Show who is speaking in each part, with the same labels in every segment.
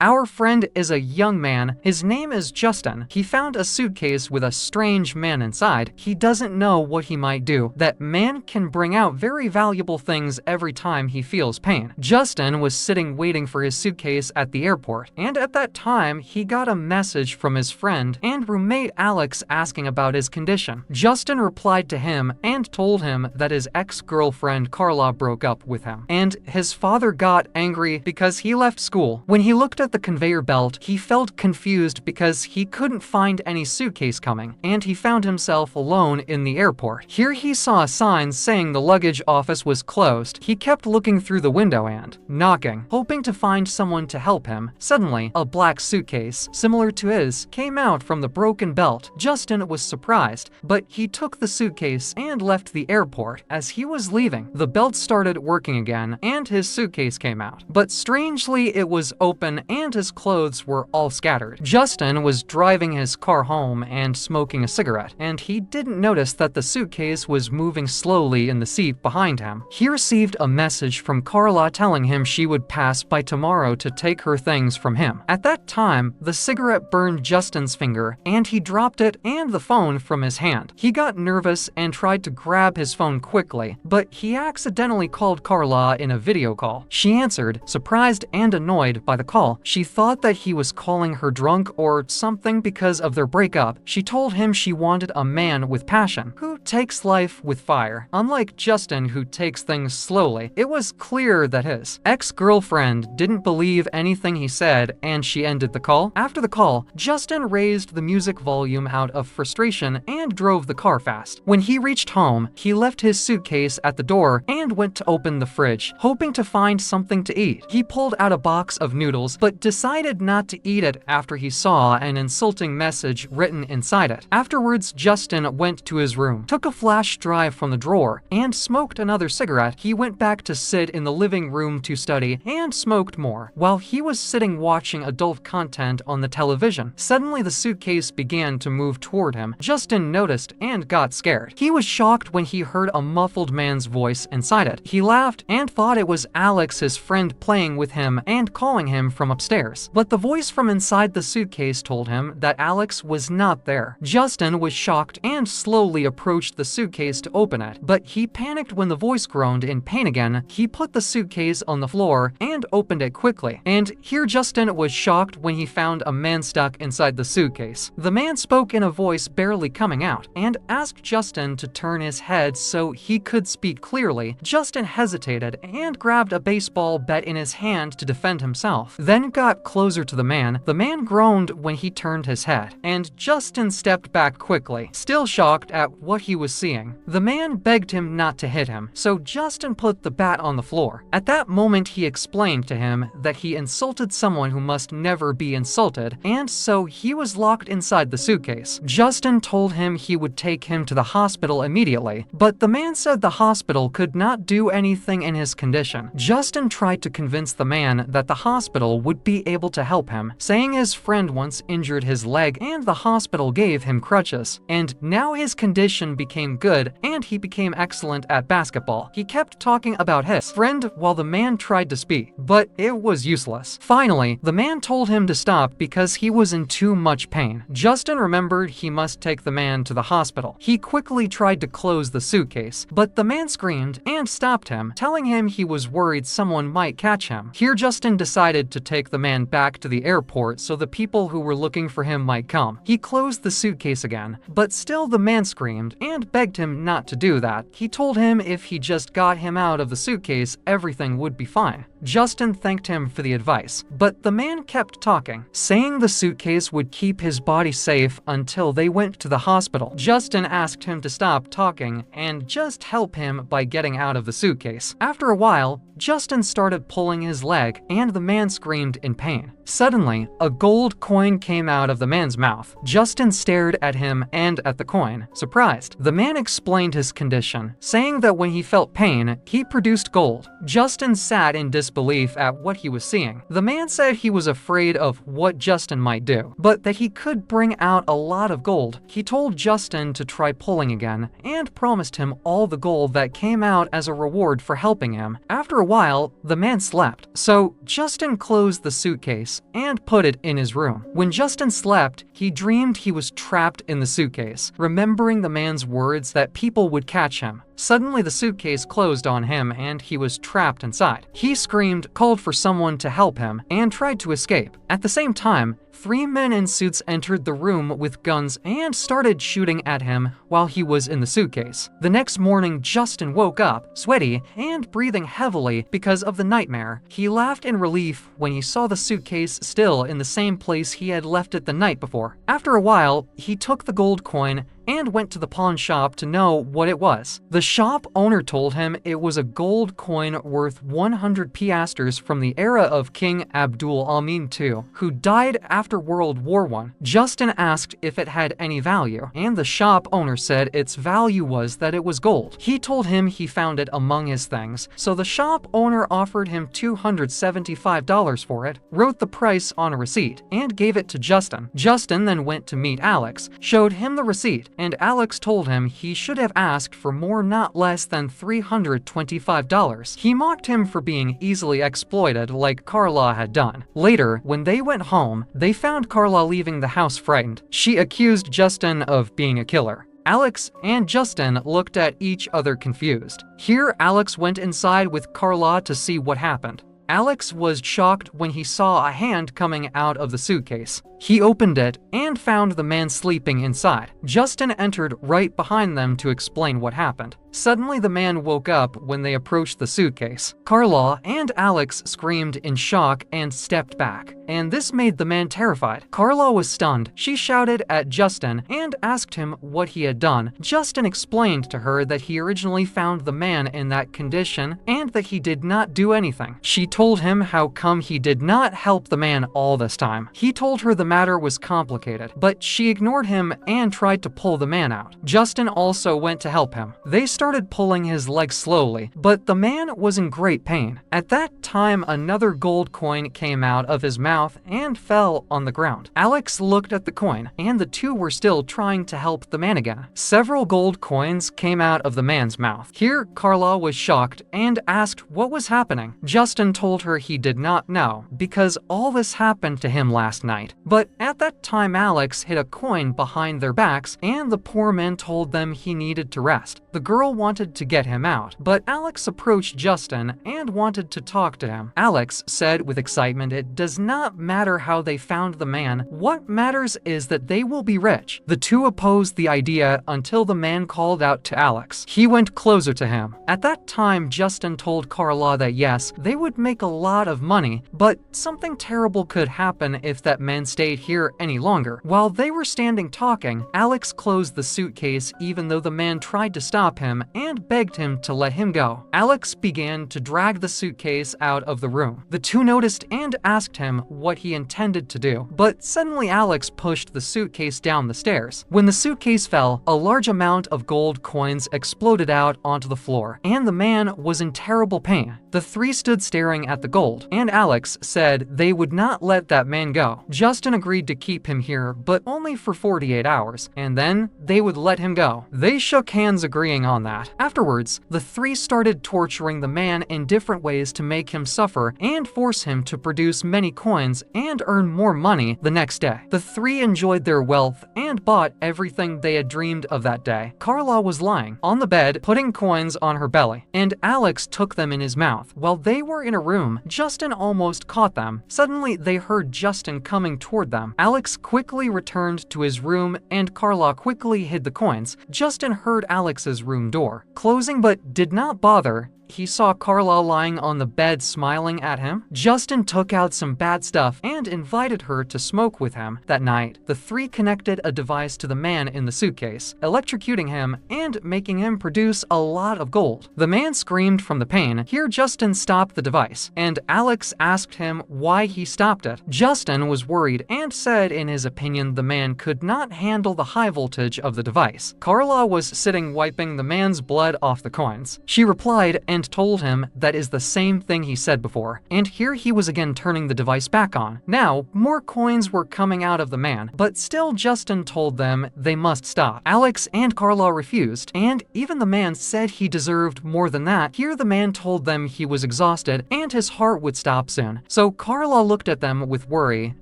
Speaker 1: Our friend is a young man. His name is Justin. He found a suitcase with a strange man inside. He doesn't know what he might do. That man can bring out very valuable things every time he feels pain. Justin was sitting waiting for his suitcase at the airport, and at that time, he got a message from his friend and roommate Alex asking about his condition. Justin replied to him and told him that his ex-girlfriend Carla broke up with him, and his father got angry because he left school. When he looked at the conveyor belt, he felt confused because he couldn't find any suitcase coming, and he found himself alone in the airport. Here he saw a sign saying the luggage office was closed. He kept looking through the window and knocking, hoping to find someone to help him. Suddenly, a black suitcase, similar to his, came out from the broken belt. Justin was surprised, but he took the suitcase and left the airport. As he was leaving, the belt started working again, and his suitcase came out. But strangely, it was open and his clothes were all scattered. Justin was driving his car home and smoking a cigarette, and he didn't notice that the suitcase was moving slowly in the seat behind him. He received a message from Carla telling him she would pass by tomorrow to take her things from him. At that time, the cigarette burned Justin's finger, and he dropped it and the phone from his hand. He got nervous and tried to grab his phone quickly, but he accidentally called Carla in a video call. She answered, surprised and annoyed by the call. She thought that he was calling her drunk or something because of their breakup. She told him she wanted a man with passion, who takes life with fire. Unlike Justin, who takes things slowly, it was clear that his ex-girlfriend didn't believe anything he said, and she ended the call. After the call, Justin raised the music volume out of frustration and drove the car fast. When he reached home, he left his suitcase at the door and went to open the fridge, hoping to find something to eat. He pulled out a box of noodles, but decided not to eat it after he saw an insulting message written inside it. Afterwards, Justin went to his room, took a flash drive from the drawer, and smoked another cigarette. He went back to sit in the living room to study and smoked more. While he was sitting watching adult content on the television, suddenly the suitcase began to move toward him. Justin noticed and got scared. He was shocked when he heard a muffled man's voice inside it. He laughed and thought it was Alex, his friend, playing with him and calling him from upstairs. But the voice from inside the suitcase told him that Alex was not there. Justin was shocked and slowly approached the suitcase to open it, but he panicked when the voice groaned in pain again. He put the suitcase on the floor and opened it quickly. And here Justin was shocked when he found a man stuck inside the suitcase. The man spoke in a voice barely coming out and asked Justin to turn his head so he could speak clearly. Justin hesitated and grabbed a baseball bat in his hand to defend himself, then got closer to the man. The man groaned when he turned his head, and Justin stepped back quickly, still shocked at what he was seeing. The man begged him not to hit him, so Justin put the bat on the floor. At that moment, he explained to him that he insulted someone who must never be insulted, and so he was locked inside the suitcase. Justin told him he would take him to the hospital immediately, but the man said the hospital could not do anything in his condition. Justin tried to convince the man that the hospital would be able to help him, saying his friend once injured his leg and the hospital gave him crutches, and now his condition became good and he became excellent at basketball. He kept talking about his friend while the man tried to speak, but it was useless. Finally, the man told him to stop because he was in too much pain. Justin remembered he must take the man to the hospital. He quickly tried to close the suitcase, but the man screamed and stopped him, telling him he was worried someone might catch him. Here Justin decided to take the man back to the airport so the people who were looking for him might come. He closed the suitcase again, but still the man screamed and begged him not to do that. He told him if he just got him out of the suitcase, everything would be fine. Justin thanked him for the advice, but the man kept talking, saying the suitcase would keep his body safe until they went to the hospital. Justin asked him to stop talking and just help him by getting out of the suitcase. After a while, Justin started pulling his leg, and the man screamed in pain. Suddenly, a gold coin came out of the man's mouth. Justin stared at him and at the coin, surprised. The man explained his condition, saying that when he felt pain, he produced gold. Justin sat in disbelief disbelief at what he was seeing. The man said he was afraid of what Justin might do, but that he could bring out a lot of gold. He told Justin to try pulling again and promised him all the gold that came out as a reward for helping him. After a while, the man slept, so Justin closed the suitcase and put it in his room. When Justin slept, he dreamed he was trapped in the suitcase, remembering the man's words that people would catch him. Suddenly, the suitcase closed on him and he was trapped inside. He screamed, called for someone to help him, and tried to escape. At the same time, 3 men in suits entered the room with guns and started shooting at him while he was in the suitcase. The next morning, Justin woke up, sweaty and breathing heavily because of the nightmare. He laughed in relief when he saw the suitcase still in the same place he had left it the night before. After a while, he took the gold coin and went to the pawn shop to know what it was. The shop owner told him it was a gold coin worth 100 piastres from the era of King Abdul Amin II, who died after World War I. Justin asked if it had any value, and the shop owner said its value was that it was gold. He told him he found it among his things, so the shop owner offered him $275 for it, wrote the price on a receipt, and gave it to Justin. Justin then went to meet Alex, showed him the receipt, and Alex told him he should have asked for more, not less than $325. He mocked him for being easily exploited like Carla had done. Later, when they went home, they found Carla leaving the house frightened. She accused Justin of being a killer. Alex and Justin looked at each other confused. Here, Alex went inside with Carla to see what happened. Alex was shocked when he saw a hand coming out of the suitcase. He opened it and found the man sleeping inside. Justin entered right behind them to explain what happened. Suddenly, the man woke up when they approached the suitcase. Carla and Alex screamed in shock and stepped back, and this made the man terrified. Carla was stunned. She shouted at Justin and asked him what he had done. Justin explained to her that he originally found the man in that condition and that he did not do anything. She told him how come he did not help the man all this time. He told her the matter was complicated, but she ignored him and tried to pull the man out. Justin also went to help him. They started pulling his leg slowly, but the man was in great pain. At that time, another gold coin came out of his mouth and fell on the ground. Alex looked at the coin, and the two were still trying to help the man again. Several gold coins came out of the man's mouth. Here, Carla was shocked and asked what was happening. Justin told her he did not know, because all this happened to him last night. But at that time, Alex hid a coin behind their backs, and the poor man told them he needed to rest. The girl wanted to get him out, but Alex approached Justin and wanted to talk to him. Alex said with excitement, it does not matter how they found the man. What matters is that they will be rich. The two opposed the idea until the man called out to Alex. He went closer to him. At that time, Justin told Carla that yes, they would make a lot of money, but something terrible could happen if that man stayed here any longer. While they were standing talking, Alex closed the suitcase even though the man tried to stop him and begged him to let him go. Alex began to drag the suitcase out of the room. The two noticed and asked him what he intended to do, but suddenly Alex pushed the suitcase down the stairs. When the suitcase fell, a large amount of gold coins exploded out onto the floor, and the man was in terrible pain. The three stood staring at the gold, and Alex said they would not let that man go. Justin agreed to keep him here, but only for 48 hours, and then they would let him go. They shook hands agreeing on that. Afterwards, the three started torturing the man in different ways to make him suffer and force him to produce many coins and earn more money the next day. The three enjoyed their wealth and bought everything they had dreamed of that day. Carla was lying on the bed, putting coins on her belly, and Alex took them in his mouth. While they were in a room, Justin almost caught them. Suddenly, they heard Justin coming toward them. Alex quickly returned to his room, and Carla quickly hid the coins. Justin heard Alex's room door closing but did not bother. He saw Carla lying on the bed smiling at him. Justin took out some bad stuff and invited her to smoke with him. That night, the three connected a device to the man in the suitcase, electrocuting him and making him produce a lot of gold. The man screamed from the pain. Here, Justin stopped the device, and Alex asked him why he stopped it. Justin was worried and said in his opinion the man could not handle the high voltage of the device. Carla was sitting wiping the man's blood off the coins. She replied and and told him that is the same thing he said before, and here he was again turning the device back on. Now, more coins were coming out of the man, but still Justin told them they must stop. Alex and Carla refused, and even the man said he deserved more than that. Here the man told them he was exhausted and his heart would stop soon. So Carla looked at them with worry.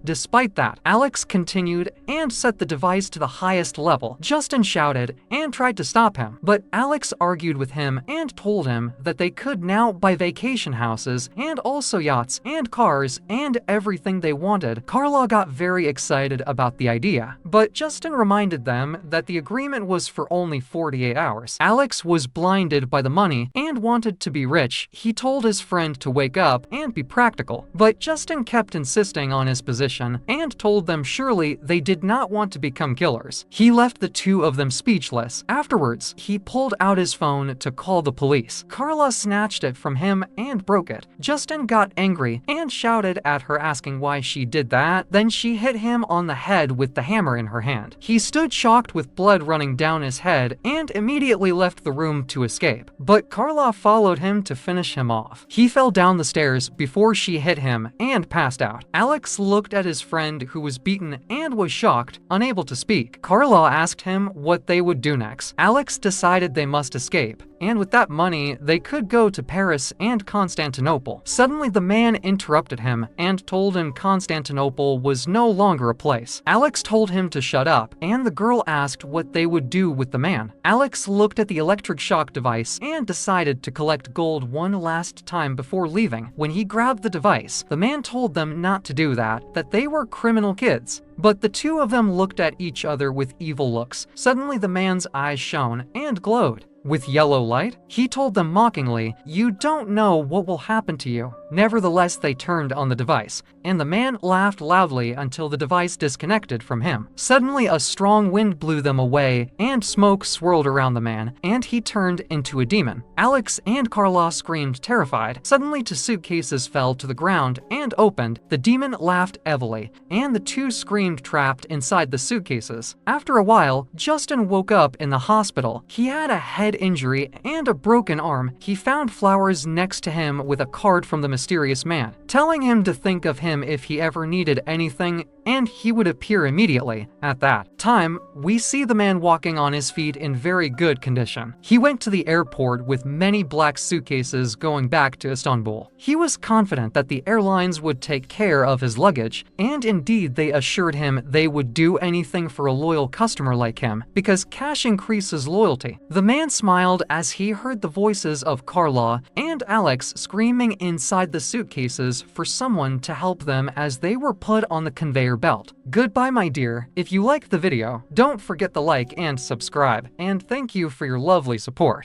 Speaker 1: Despite that, Alex continued and set the device to the highest level. Justin shouted and tried to stop him, but Alex argued with him and told him that they could now buy vacation houses and also yachts and cars and everything they wanted. Carla got very excited about the idea, but Justin reminded them that the agreement was for only 48 hours. Alex was blinded by the money and wanted to be rich. He told his friend to wake up and be practical, but Justin kept insisting on his position and told them surely they did not want to become killers. He left the two of them speechless. Afterwards, he pulled out his phone to call the police. Carla snatched it from him and broke it. Justin got angry and shouted at her asking why she did that. Then she hit him on the head with the hammer in her hand. He stood shocked with blood running down his head and immediately left the room to escape. But Carla followed him to finish him off. He fell down the stairs before she hit him and passed out. Alex looked at his friend who was beaten and was shocked, unable to speak. Carla asked him what they would do next. Alex decided they must escape, and with that money, they could go to Paris and Constantinople. Suddenly, the man interrupted him and told him Constantinople was no longer a place. Alex told him to shut up, and the girl asked what they would do with the man. Alex looked at the electric shock device and decided to collect gold one last time before leaving. When he grabbed the device, the man told them not to do that they were criminal kids. But the two of them looked at each other with evil looks. Suddenly, the man's eyes shone and glowed with yellow light. He told them mockingly, "You don't know what will happen to you." Nevertheless, they turned on the device, and the man laughed loudly until the device disconnected from him. Suddenly, a strong wind blew them away, and smoke swirled around the man, and he turned into a demon. Alex and Carla screamed, terrified. Suddenly, two suitcases fell to the ground and opened. The demon laughed heavily, and the two screamed, trapped inside the suitcases. After a while, Justin woke up in the hospital. He had a head injury and a broken arm. He found flowers next to him with a card from the mysterious man, telling him to think of him if he ever needed anything, and he would appear immediately. At that time, we see the man walking on his feet in very good condition. He went to the airport with many black suitcases going back to Istanbul. He was confident that the airlines would take care of his luggage, and indeed they assured him they would do anything for a loyal customer like him, because cash increases loyalty. The man smiled as he heard the voices of Carla and Alex screaming inside the suitcases for someone to help them as they were put on the conveyor belt. Goodbye, my dear. If you liked the video, don't forget to like and subscribe, and thank you for your lovely support.